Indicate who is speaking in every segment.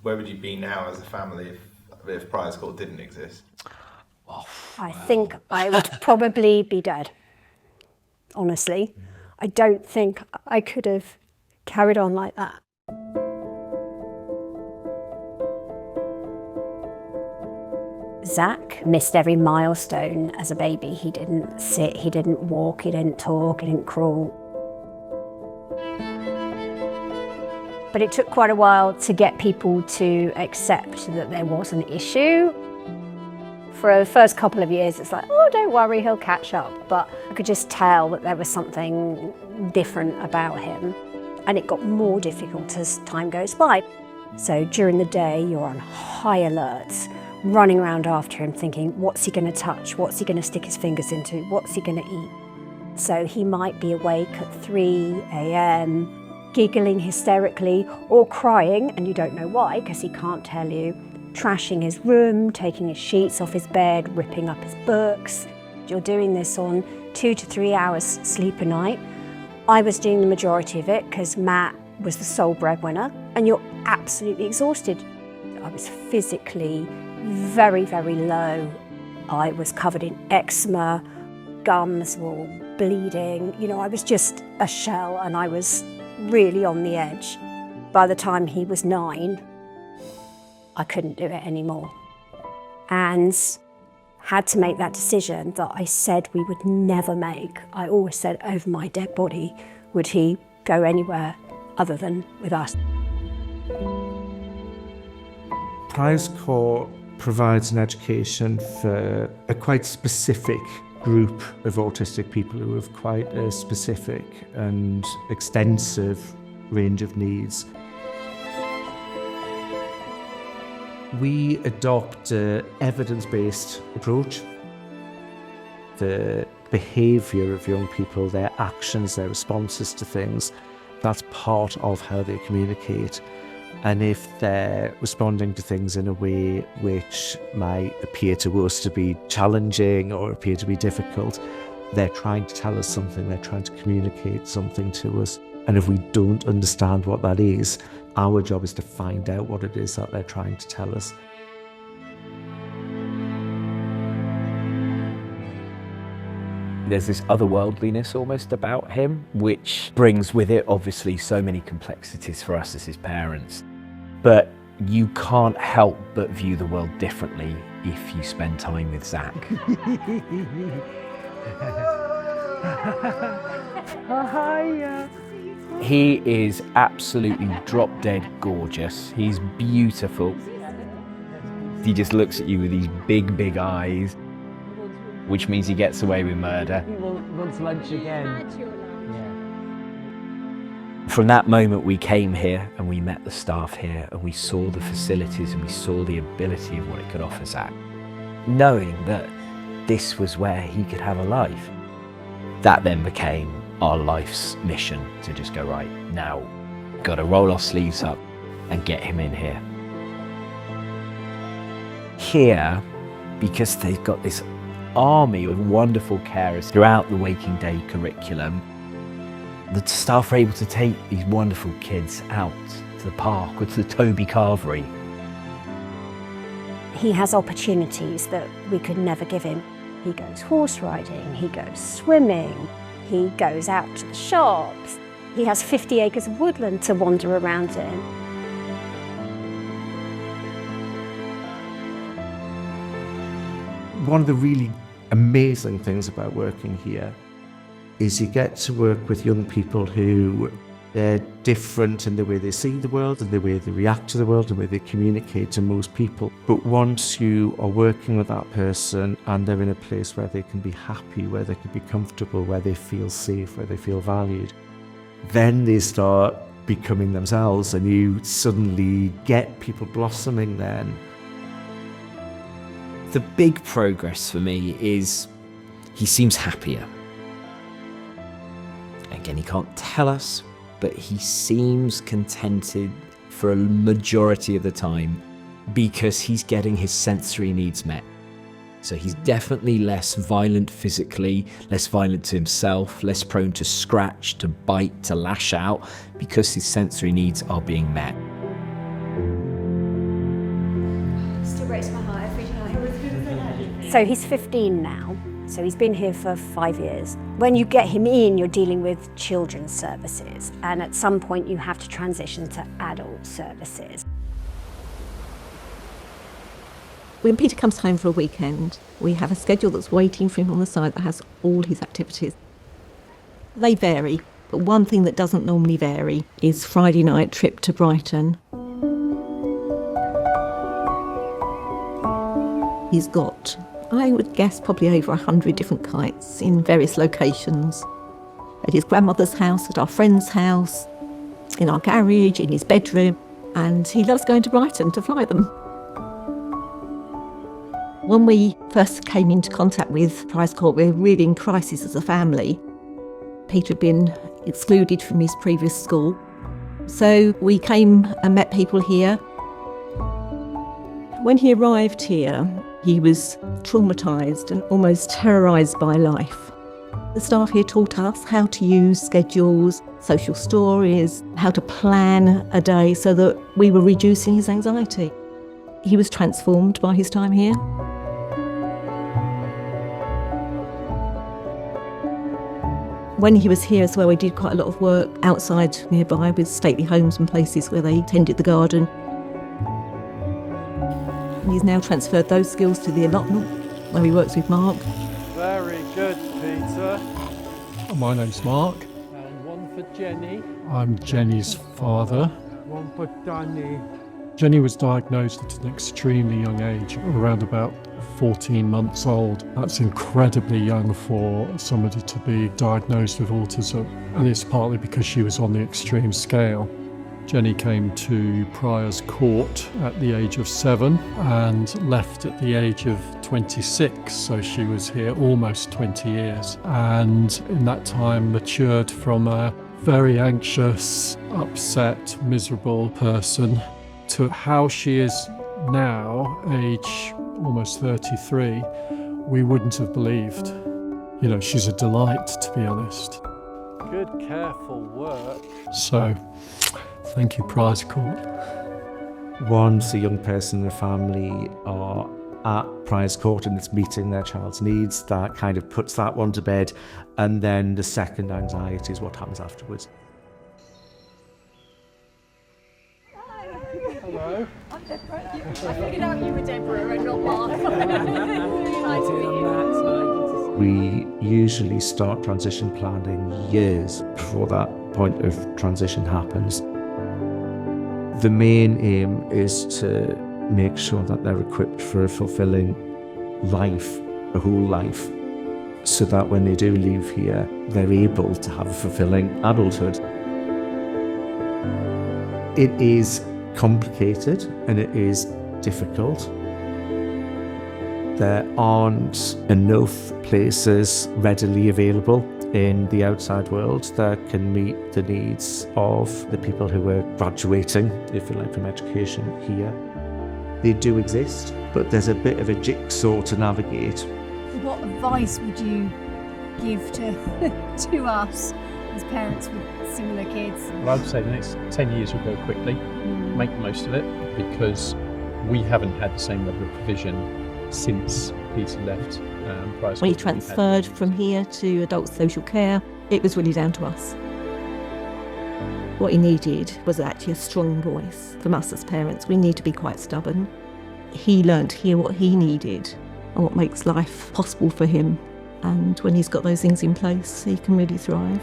Speaker 1: where would you be now as a family if Prior School didn't exist?
Speaker 2: I think I would probably be dead, honestly. I don't think I could have carried on like that. Zach missed every milestone as a baby. He didn't sit, he didn't walk, he didn't talk, he didn't crawl. But it took quite a while to get people to accept that there was an issue. For the first couple of years, it's like, oh, don't worry, he'll catch up. But I could just tell that there was something different about him. And it got more difficult as time goes by. So during the day, you're on high alert, running around after him thinking, what's he going to touch? What's he going to stick his fingers into? What's he going to eat? So he might be awake at 3 a.m, giggling hysterically or crying, and you don't know why because he can't tell you, trashing his room, taking his sheets off his bed, ripping up his books. You're doing this on 2 to 3 hours sleep a night. I was doing the majority of it because Matt was the sole breadwinner, and you're absolutely exhausted. I was physically very, very low. I was covered in eczema, gums were all bleeding. You know, I was just a shell and I was really on the edge. By the time he was 9, I couldn't do it anymore. And had to make that decision that I said we would never make. I always said over my dead body, would he go anywhere other than with us?
Speaker 3: Prior School provides an education for a quite specific group of autistic people who have quite a specific and extensive range of needs. We adopt an evidence-based approach. The behaviour of young people, their actions, their responses to things, that's part of how they communicate. And if they're responding to things in a way which might appear to us to be challenging or appear to be difficult, they're trying to tell us something, they're trying to communicate something to us. And if we don't understand what that is, our job is to find out what it is that they're trying to tell us.
Speaker 4: There's this otherworldliness almost about him, which brings with it obviously so many complexities for us as his parents. But you can't help but view the world differently if you spend time with Zach. He is absolutely drop-dead gorgeous. He's beautiful. He just looks at you with these big, big eyes, which means he gets away with murder.
Speaker 5: He wants lunch again.
Speaker 4: From that moment we came here and we met the staff here and we saw the facilities and we saw the ability of what it could offer Zach. Knowing that this was where he could have a life. That then became our life's mission to just go, right, now, got to roll our sleeves up and get him in here. Here, because they've got this army of wonderful carers throughout the waking day curriculum, the staff are able to take these wonderful kids out to the park or to the Toby Carvery.
Speaker 2: He has opportunities that we could never give him. He goes horse riding, he goes swimming, he goes out to the shops. He has 50 acres of woodland to wander around in.
Speaker 3: One of the really amazing things about working here is you get to work with young people who they're different in the way they see the world and the way they react to the world and the way they communicate to most people. But once you are working with that person and they're in a place where they can be happy, where they can be comfortable, where they feel safe, where they feel valued, then they start becoming themselves and you suddenly get people blossoming then.
Speaker 4: The big progress for me is he seems happier. Again, he can't tell us, but he seems contented for a majority of the time because he's getting his sensory needs met. So he's definitely less violent physically, less violent to himself, less prone to scratch, to bite, to lash out, because his sensory needs are being met.
Speaker 2: Still breaks my heart every time. So he's 15 now, so he's been here for 5 years. When you get him in, you're dealing with children's services, and at some point you have to transition to adult services.
Speaker 6: When Peter comes home for a weekend, we have a schedule that's waiting for him on the side that has all his activities. They vary, but one thing that doesn't normally vary is Friday night trip to Brighton. He's got, I would guess, probably over 100 different kites in various locations. At his grandmother's house, at our friend's house, in our garage, in his bedroom, and he loves going to Brighton to fly them. When we first came into contact with Prize Court, we were really in crisis as a family. Peter had been excluded from his previous school. So we came and met people here. When he arrived here, he was traumatised and almost terrorised by life. The staff here taught us how to use schedules, social stories, how to plan a day so that we were reducing his anxiety. He was transformed by his time here. When he was here as well, we did quite a lot of work outside nearby with stately homes and places where they tended the garden. He's now transferred those skills to the allotment, where he works with Mark.
Speaker 5: Very good, Peter.
Speaker 7: My name's Mark.
Speaker 5: And one for Jenny.
Speaker 7: I'm Jenny's father.
Speaker 5: One for Danny.
Speaker 7: Jenny was diagnosed at an extremely young age, around about 14 months old. That's incredibly young for somebody to be diagnosed with autism, and it's partly because she was on the extreme scale. Jenny came to Prior's Court at the age of 7 and left at the age of 26, so she was here almost 20 years, and in that time matured from a very anxious, upset, miserable person to how she is now, age almost 33, we wouldn't have believed. You know, she's a delight, to be honest.
Speaker 5: Good, careful work.
Speaker 7: So, thank you, Prize Court.
Speaker 3: Once a young person in a family are at Prize Court and it's meeting their child's needs, that kind of puts that one to bed, and then the second anxiety is what happens afterwards.
Speaker 5: Hello.
Speaker 2: I'm Deborah. I figured out you were Deborah and not Mark. Nice to meet you.
Speaker 3: We usually start transition planning years before that point of transition happens. The main aim is to make sure that they're equipped for a fulfilling life, a whole life, so that when they do leave here, they're able to have a fulfilling adulthood. It is complicated and it is difficult. There aren't enough places readily available in the outside world that can meet the needs of the people who are graduating, if you like, from education here. They do exist, but there's a bit of a jigsaw to navigate.
Speaker 8: What advice would you give to us as parents with similar kids?
Speaker 9: Well, I'd say the next 10 years will go quickly. Make the most of it, because we haven't had the same level of provision since Peter left.
Speaker 6: When he transferred from here to adult social care, it was really down to us. What he needed was actually a strong voice from us as parents. We need to be quite stubborn. He learned here what he needed and what makes life possible for him. And when he's got those things in place, he can really thrive.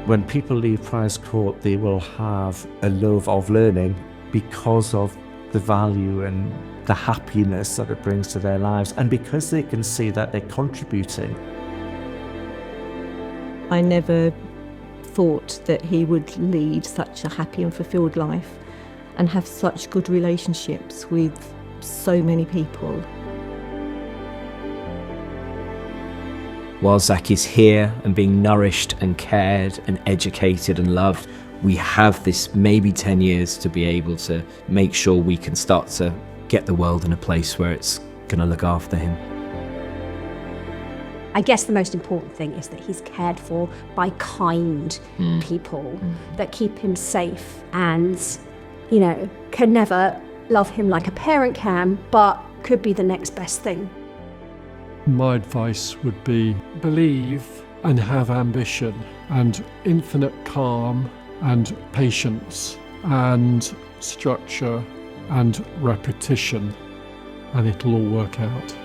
Speaker 3: When people leave Prize Court, they will have a love of learning because of the value and the happiness that it brings to their lives, and because they can see that they're contributing.
Speaker 6: I never thought that he would lead such a happy and fulfilled life and have such good relationships with so many people.
Speaker 4: While Zach is here and being nourished and cared and educated and loved, we have this maybe 10 years to be able to make sure we can start to get the world in a place where it's going to look after him.
Speaker 2: I guess the most important thing is that he's cared for by kind people that keep him safe and, you know, can never love him like a parent can, but could be the next best thing.
Speaker 7: My advice would be believe and have ambition and infinite calm and patience and structure and repetition, and it'll all work out.